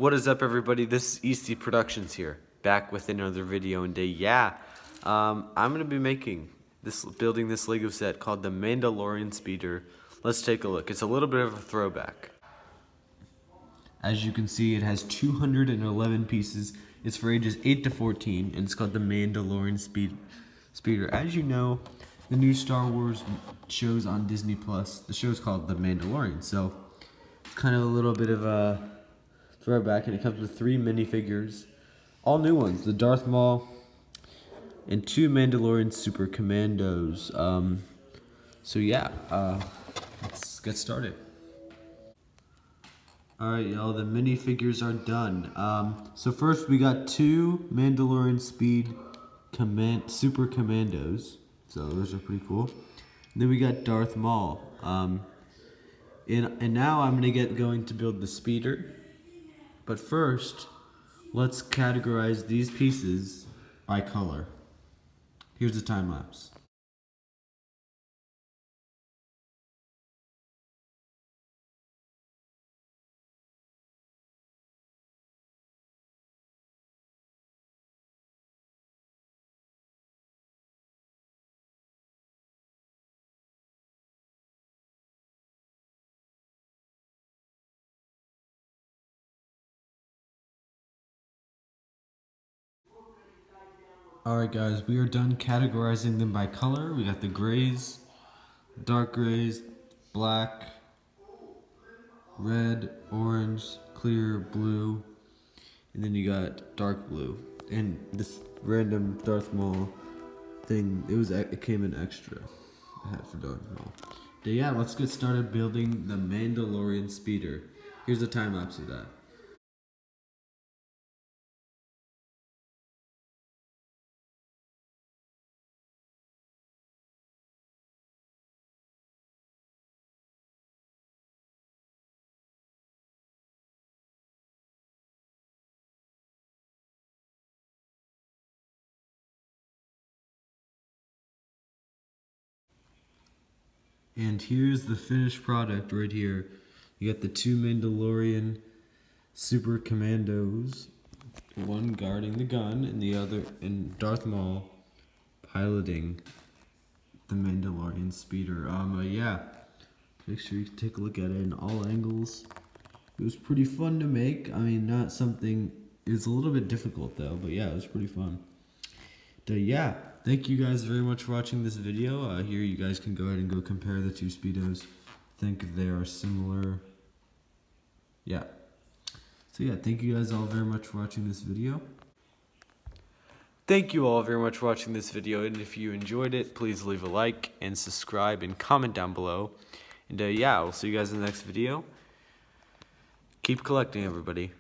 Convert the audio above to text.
What is up, everybody? This is EC Productions here, back with another video. And I'm gonna be building this Lego set called the Mandalorian Speeder. Let's take a look. It's a little bit of a throwback. As you can see, it has 211 pieces. It's for ages 8 to 14, and it's called the Mandalorian Speeder. As you know, the new Star Wars shows on Disney Plus. The show's called The Mandalorian, so it's kind of a little bit of a throwback, and it comes with 3 minifigures, all new ones: the Darth Maul and 2 Mandalorian Super Commandos. Let's get started. Alright, y'all, the minifigures are done. So first we got 2 Mandalorian Super Commandos. So those are pretty cool. And then we got Darth Maul. And now I'm gonna get going to build the speeder. But first, let's categorize these pieces by color. Here's the time lapse. Alright guys, we are done categorizing them by color. We got the grays, dark grays, black, red, orange, clear, blue, and then you got dark blue. And this random Darth Maul thing, it came in extra. I had for Darth Maul. But yeah, let's get started building the Mandalorian Speeder. Here's a time lapse of that. And here's the finished product right here. You got the 2 Mandalorian Super Commandos, one guarding the gun and the other, and Darth Maul piloting the Mandalorian Speeder. Make sure you take a look at it in all angles. It was pretty fun to make. I mean, not something, it's a little bit difficult though, but yeah, it was pretty fun. Thank you guys very much for watching this video. Here you guys can go ahead and go compare the 2 Speedos. I think they are similar. Thank you guys all very much for watching this video. Thank you all very much for watching this video, and if you enjoyed it, please leave a like and subscribe and comment down below. And we'll see you guys in the next video. Keep collecting, everybody.